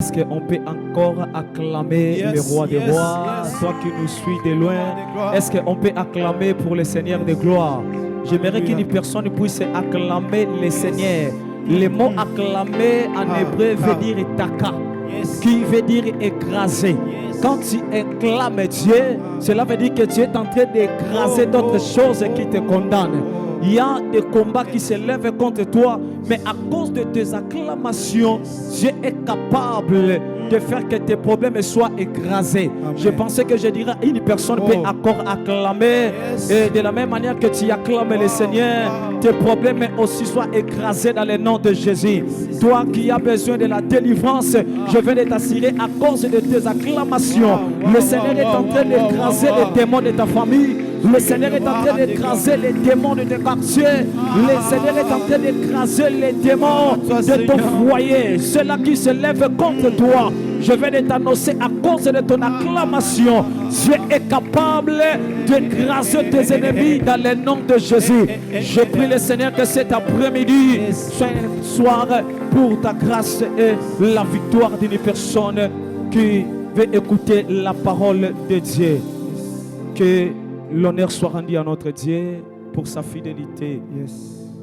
Est-ce qu'on peut encore acclamer le roi des rois, toi qui nous suis de loin? Est-ce qu'on peut acclamer pour le Seigneur de gloire? J'aimerais qu'une personne puisse acclamer le Seigneur. Le mot acclamer en hébreu veut dire taka, qui veut dire écraser. Quand tu acclames Dieu, cela veut dire que tu es en train d'écraser d'autres choses qui te condamnent. Il y a des combats qui se lèvent contre toi, mais à cause de tes acclamations, Dieu est capable de faire que tes problèmes soient écrasés. Amen. Je pensais que je dirais une personne peut encore acclamer, et de la même manière que tu acclames le Seigneur, tes problèmes aussi soient écrasés dans le nom de Jésus. Toi qui as besoin de la délivrance, je viens de t'assurer à cause de tes acclamations, le Seigneur est en train d'écraser les démons de ta famille. Le Seigneur est en train d'écraser les démons de tes quartiers. Le Seigneur est en train d'écraser les démons de ton foyer. Ceux-là qui se lèvent contre toi, je vais t'annoncer à cause de ton acclamation, Dieu est capable d'écraser tes ennemis dans le nom de Jésus. Je prie le Seigneur que cet après-midi soit pour ta grâce et la victoire d'une personne qui veut écouter la parole de Dieu. Que l'honneur soit rendu à notre Dieu pour sa fidélité.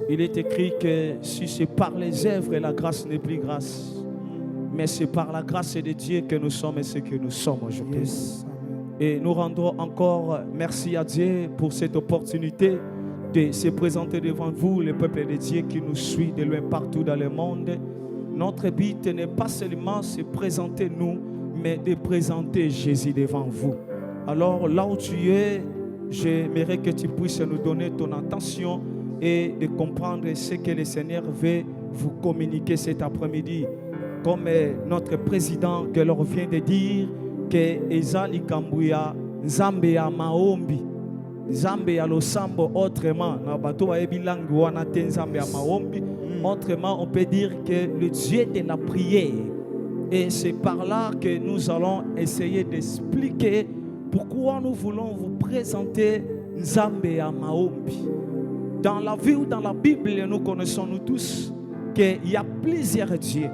Il est écrit que si c'est par les œuvres, la grâce n'est plus grâce. Mais c'est par la grâce de Dieu que nous sommes ce que nous sommes aujourd'hui. Et nous rendons encore merci à Dieu pour cette opportunité de se présenter devant vous, le peuple de Dieu qui nous suit de loin partout dans le monde. Notre but n'est pas seulement se présenter nous, mais de présenter Jésus devant vous. Alors là où tu es, j'aimerais que tu puisses nous donner ton attention et de comprendre ce que le Seigneur veut vous communiquer cet après-midi. Comme notre président que l'on vient de dire, que Ezali Kambuya, Nzambe ya maombi, Nzambe ya losambo autrement, autrement on peut dire que le Dieu de la prière. Et c'est par là que nous allons essayer d'expliquer pourquoi nous voulons vous présenter Nzambe ya maombi. Dans la vie ou dans la Bible, nous connaissons nous tous qu'il y a plusieurs dieux.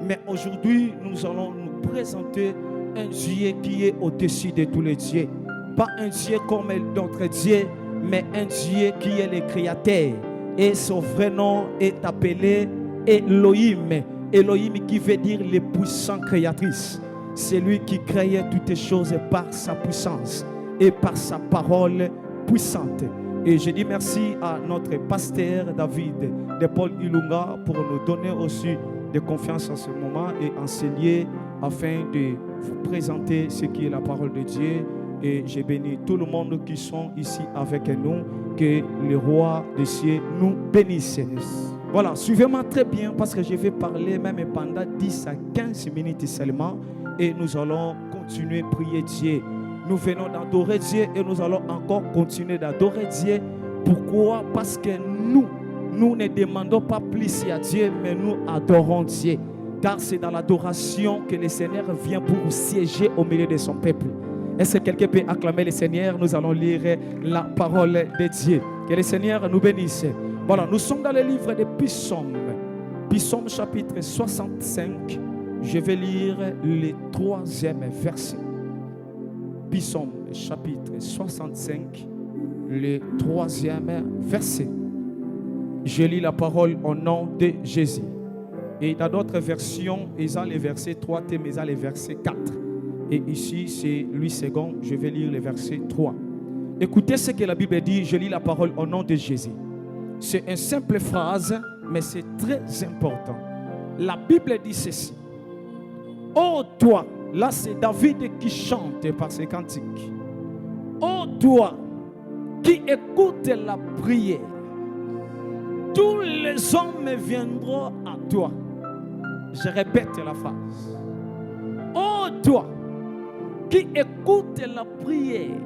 Mais aujourd'hui, nous allons nous présenter un Dieu qui est au-dessus de tous les dieux. Pas un Dieu comme d'autres dieux, mais un Dieu qui est le Créateur. Et son vrai nom est appelé Elohim. Elohim qui veut dire le puissant créatrice. C'est lui qui crée toutes choses par sa puissance et par sa parole puissante. Et je dis merci à notre pasteur David de Paul Ilunga pour nous donner aussi de confiance en ce moment et enseigner afin de vous présenter ce qui est la parole de Dieu. Et je bénis tout le monde qui sont ici avec nous, que le roi des cieux nous bénisse. Voilà, suivez-moi très bien parce que je vais parler même pendant 10 à 15 minutes seulement et nous allons continuer à prier Dieu. Nous venons d'adorer Dieu et nous allons encore continuer d'adorer Dieu. Pourquoi? Parce que nous ne demandons pas plus à Dieu, mais nous adorons Dieu. Car c'est dans l'adoration que le Seigneur vient pour siéger au milieu de son peuple. Est-ce que quelqu'un peut acclamer le Seigneur? Nous allons lire la parole de Dieu. Que le Seigneur nous bénisse. Voilà, nous sommes dans le livre de Psaume. Psaume chapitre 65. Je vais lire le 3e verset. Psaume chapitre 65, le 3e verset. Je lis la parole au nom de Jésus. Et dans d'autres versions, ils ont les versets 3, mais ils ont les versets 4. Et ici, c'est Louis II, je vais lire le verset 3. Écoutez ce que la Bible dit, je lis la parole au nom de Jésus. C'est une simple phrase, mais c'est très important. La Bible dit ceci. Oh toi, là c'est David qui chante par ses cantiques. Oh toi, qui écoute la prière, tous les hommes viendront à toi. Je répète la phrase. Oh toi, qui écoute la prière,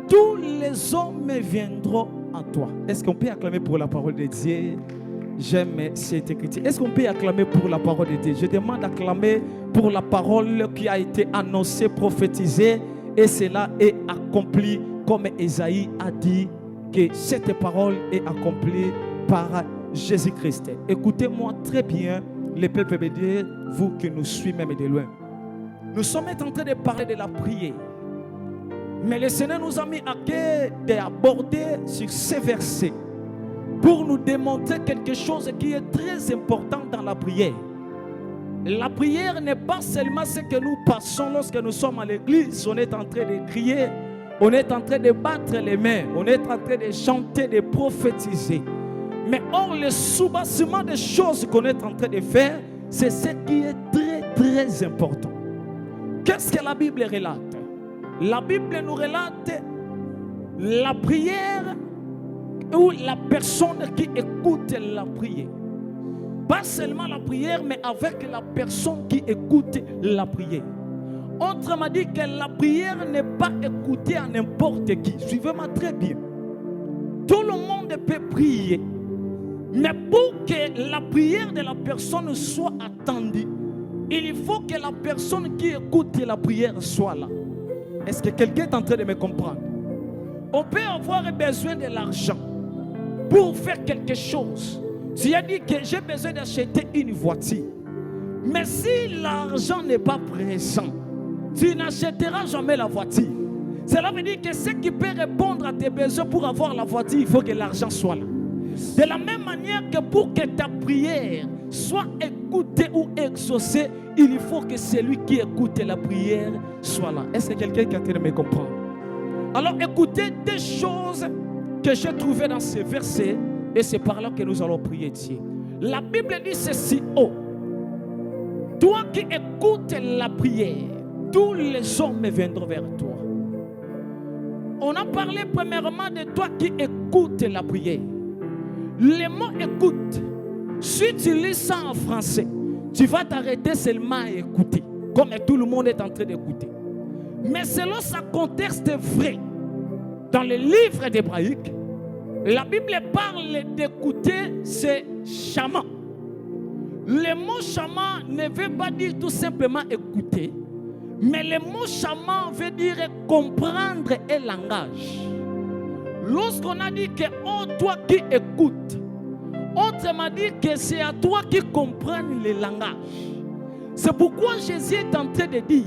tous les hommes viendront à toi. Est-ce qu'on peut acclamer pour la parole de Dieu? J'aime cette écriture. Est-ce qu'on peut acclamer pour la parole de Dieu? Je demande d'acclamer pour la parole qui a été annoncée, prophétisée, et cela est accompli comme Esaïe a dit que cette parole est accomplie par Jésus-Christ. Écoutez-moi très bien le peuple peut dire, vous qui nous suivez même de loin. Nous sommes en train de parler de la prière. Mais le Seigneur nous a mis à cœur d'aborder sur ces versets pour nous démontrer quelque chose qui est très important dans la prière. La prière n'est pas seulement ce que nous passons lorsque nous sommes à l'église. On est en train de crier, on est en train de battre les mains, on est en train de chanter, de prophétiser. Mais or, le soubassement des choses qu'on est en train de faire, c'est ce qui est très très important. Qu'est-ce que la Bible relate? La Bible nous relate la prière ou la personne qui écoute la prière. Pas seulement la prière, mais avec la personne qui écoute la prière. Autrement dit que la prière n'est pas écoutée à n'importe qui. Suivez-moi très bien. Tout le monde peut prier. Mais pour que la prière de la personne soit attendue, il faut que la personne qui écoute la prière soit là. Est-ce que quelqu'un est en train de me comprendre? On peut avoir besoin de l'argent pour faire quelque chose. Tu as dit que j'ai besoin d'acheter une voiture. Mais si l'argent n'est pas présent, tu n'achèteras jamais la voiture. Cela veut dire que ce qui peut répondre à tes besoins pour avoir la voiture, il faut que l'argent soit là. De la même manière que pour que ta prière soit écoutée ou exaucée, il faut que celui qui écoute la prière soit là. Est-ce que quelqu'un qui est en train de me comprendre? Alors écoutez des choses que j'ai trouvées dans ces versets et c'est par là que nous allons prier Dieu. La Bible dit ceci: oh, toi qui écoutes la prière, tous les hommes viendront vers toi. On a parlé premièrement de toi qui écoutes la prière. Le mot écoute, si tu lis ça en français, tu vas t'arrêter seulement à écouter, comme tout le monde est en train d'écouter. Mais selon sa contexte vrai, dans le livre d'hébraïque, la Bible parle d'écouter, c'est chaman. Le mot chaman ne veut pas dire tout simplement écouter, mais le mot chaman veut dire comprendre un langage. Lorsqu'on a dit que oh, toi qui écoutes, autrement dit que c'est à toi qui comprends le langage. C'est pourquoi Jésus est en train de dire,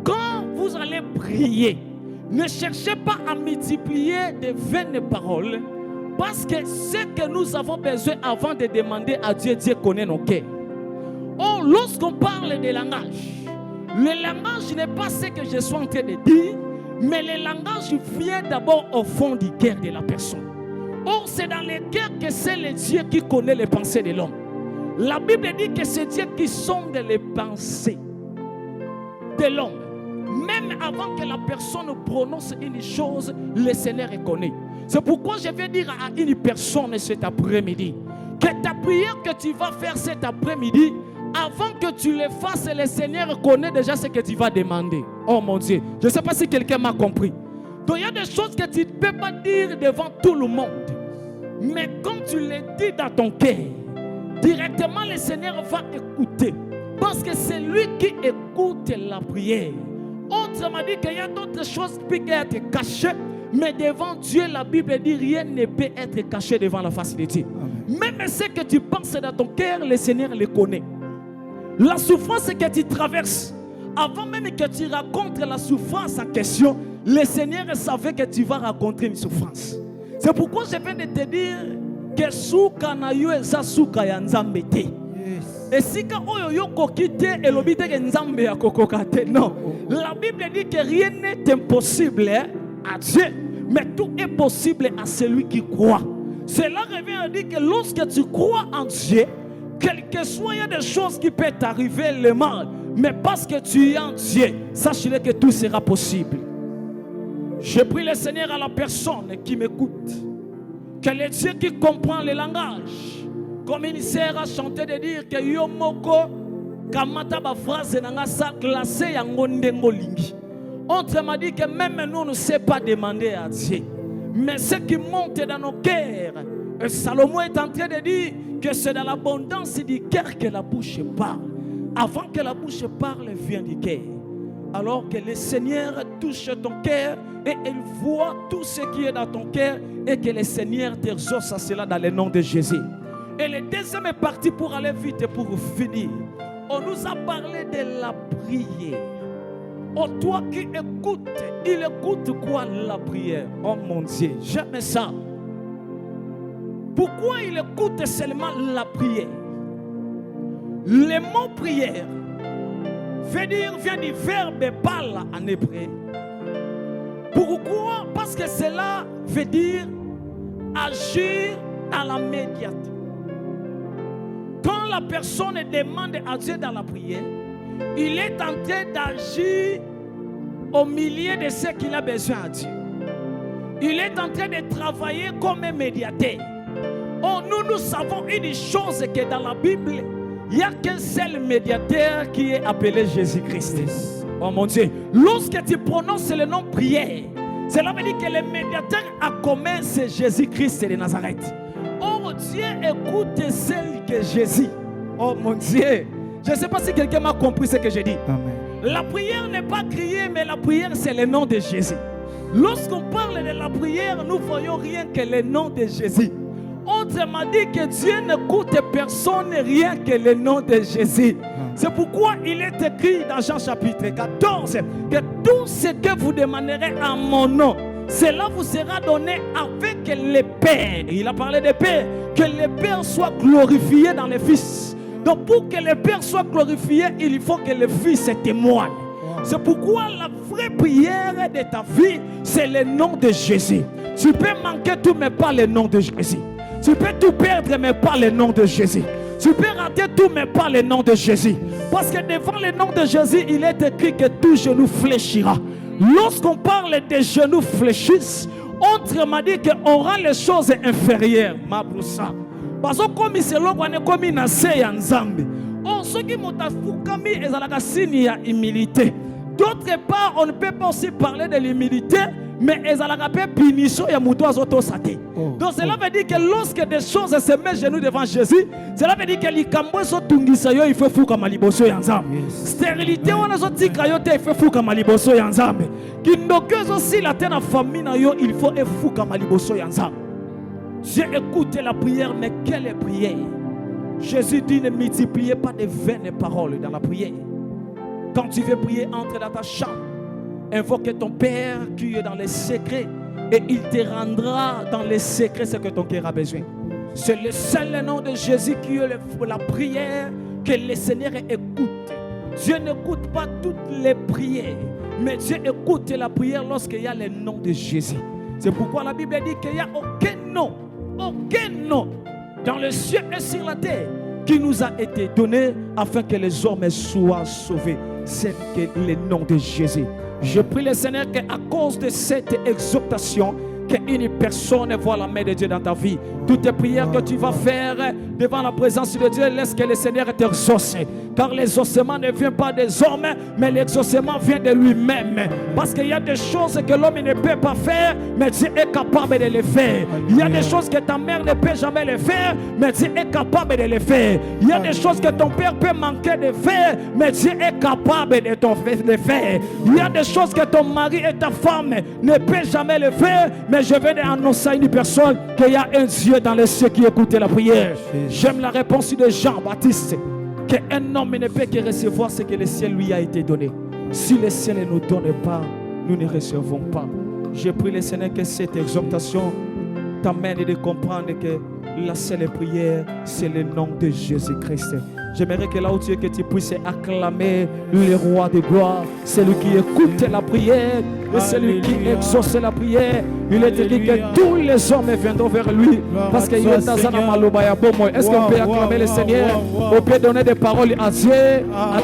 quand vous allez prier, ne cherchez pas à multiplier de vaines paroles, parce que ce que nous avons besoin avant de demander à Dieu, Dieu connaît nos cœurs. Or, lorsqu'on parle de langage, le langage n'est pas ce que je suis en train de dire, mais le langage vient d'abord au fond du cœur de la personne. Or, c'est dans le cœur que c'est le Dieu qui connaît les pensées de l'homme. La Bible dit que c'est Dieu qui sonde les pensées de l'homme. Même avant que la personne prononce une chose, le Seigneur connaît. C'est pourquoi je vais dire à une personne cet après-midi que ta prière que tu vas faire cet après-midi, avant que tu le fasses, le Seigneur connaît déjà ce que tu vas demander. Oh mon Dieu, je ne sais pas si quelqu'un m'a compris. Donc il y a des choses que tu ne peux pas dire devant tout le monde. Mais quand tu les dis dans ton cœur, directement le Seigneur va écouter. Parce que c'est lui qui écoute la prière. Autrement dit qu'il y a d'autres choses qui peuvent être cachées. Mais devant Dieu, la Bible dit rien ne peut être caché devant la face de Dieu. Même ce que tu penses dans ton cœur, le Seigneur le connaît. La souffrance que tu traverses, avant même que tu racontes la souffrance en question, le Seigneur savait que tu vas rencontrer une souffrance. C'est pourquoi je viens de te dire que souka na yo eza souka ya nzambe te. Et si ka oyo yo kokite elobite ke nzambe ya kokoka te. Non. La Bible dit que rien n'est impossible à Dieu, mais tout est possible à celui qui croit. Cela revient à dire que lorsque tu crois en Dieu, quel que soit, il y a des choses qui peuvent t'arriver, le mal, mais parce que tu es en Dieu, sache-le que tout sera possible. Je prie le Seigneur à la personne qui m'écoute, que le Dieu qui comprend le langage, comme une sœur a chanté de dire que yo moko kamata ba phrase nanga sa classé yango ndengo lingi. Autrement dit que même nous ne savons pas demander à Dieu, mais ce qui monte dans nos cœurs, et Salomon est en train de dire que c'est dans l'abondance du cœur que la bouche parle. Avant que la bouche parle, vient du cœur. Alors que le Seigneur touche ton cœur et il voit tout ce qui est dans ton cœur et que le Seigneur t'exauce à cela dans le nom de Jésus. Et la deuxième partie, pour aller vite et pour finir, on nous a parlé de la prière. Oh, toi qui écoutes, il écoute quoi la prière? Oh mon Dieu, j'aime ça. Pourquoi il écoute seulement la prière? Le mot prière vient du verbe parla en hébreu. Pourquoi? Parce que cela veut dire agir à la médiate. Quand la personne demande à Dieu dans la prière, il est en train d'agir au milieu de ce qu'il a besoin à Dieu. Il est en train de travailler comme un médiateur. Oh, nous savons une chose, que dans la Bible, il n'y a qu'un seul médiateur qui est appelé Jésus-Christ. Oh mon Dieu, lorsque tu prononces le nom prière, cela veut dire que le médiateur à commun, c'est Jésus-Christ de Nazareth. Oh Dieu, écoute celle que Jésus. Oh mon Dieu, je ne sais pas si quelqu'un m'a compris ce que j'ai dit. Amen. La prière n'est pas crier, mais la prière c'est le nom de Jésus. Lorsqu'on parle de la prière, nous voyons rien que le nom de Jésus. Autrement dit que Dieu n'écoute personne, rien que le nom de Jésus. C'est pourquoi il est écrit dans Jean chapitre 14 que tout ce que vous demanderez en mon nom, cela vous sera donné avec le Père. Il a parlé de Père, que le Père soit glorifié dans le Fils. Donc pour que le Père soit glorifié, il faut que le Fils témoigne. C'est pourquoi la vraie prière de ta vie, c'est le nom de Jésus. Tu peux manquer tout, mais pas le nom de Jésus. Tu peux tout perdre, mais pas le nom de Jésus. Tu peux rater tout, mais pas le nom de Jésus. Parce que devant le nom de Jésus, il est écrit que tout genou fléchira. Lorsqu'on parle des genoux fléchissent, autrement dit qu'on rend les choses inférieures. Mabroussa. Parce que comme c'est l'homme, on est comme une assez en Zambie. Oh, ceux qui m'ont foucami et la signe à humilité. D'autre part, on ne peut pas aussi parler de l'humilité, mais ils ont la punition et mouton auto saté. Donc cela veut dire que lorsque des choses se mettent genoux devant Jésus, cela veut dire que les cambouis sont tungisayo, il faut fou comme aliboso yanzam. Stérilité on a sorti kayote, il faut fou comme aliboso yanzam. Kindokeuse aussi la terre en famille il faut fou comme aliboso yanzam. J'ai écouté la prière, mais quelle prière? Jésus dit ne multipliez pas de vaines paroles dans la prière. Quand tu veux prier, entre dans ta chambre. Invoque ton Père qui est dans les secrets et il te rendra dans les secrets ce que ton cœur a besoin. C'est le seul nom de Jésus qui est la prière que le Seigneur écoute. Dieu n'écoute pas toutes les prières, mais Dieu écoute la prière lorsqu'il y a le nom de Jésus. C'est pourquoi la Bible dit qu'il n'y a aucun nom dans le ciel et sur la terre qui nous a été donné afin que les hommes soient sauvés. C'est le nom de Jésus. Je prie le Seigneur qu'à cause de cette exhortation, qu'une personne voit la main de Dieu dans ta vie. Toutes les prières que tu vas faire devant la présence de Dieu, laisse que le Seigneur t'exauce. Car l'exaucement ne vient pas des hommes, mais l'exaucement vient de lui-même. Parce qu'il y a des choses que l'homme ne peut pas faire, mais Dieu est capable de les faire. Il y a des choses que ta mère ne peut jamais les faire, mais Dieu est capable de les faire. Il y a des choses que ton père peut manquer de faire, mais Dieu est capable de les faire. Il y a des choses que ton mari et ta femme ne peuvent jamais le faire, mais je vais annoncer à une personne qu'il y a un Dieu dans les cieux qui écoute la prière. J'aime la réponse de Jean-Baptiste, qu'un homme ne peut que recevoir ce que le ciel lui a été donné. Si le ciel ne nous donne pas, nous ne recevons pas. Je prie le Seigneur que cette exhortation t'amène de comprendre que la seule prière, c'est le nom de Jésus-Christ. J'aimerais que là où tu es, que tu puisses acclamer le roi de gloire, celui qui écoute la prière et celui qui exauce la prière. Il est dit que tous les hommes viendront vers lui parce qu'il est dans un amalobaya. Est-ce qu'on peut acclamer le Seigneur? On peut donner des paroles à Dieu.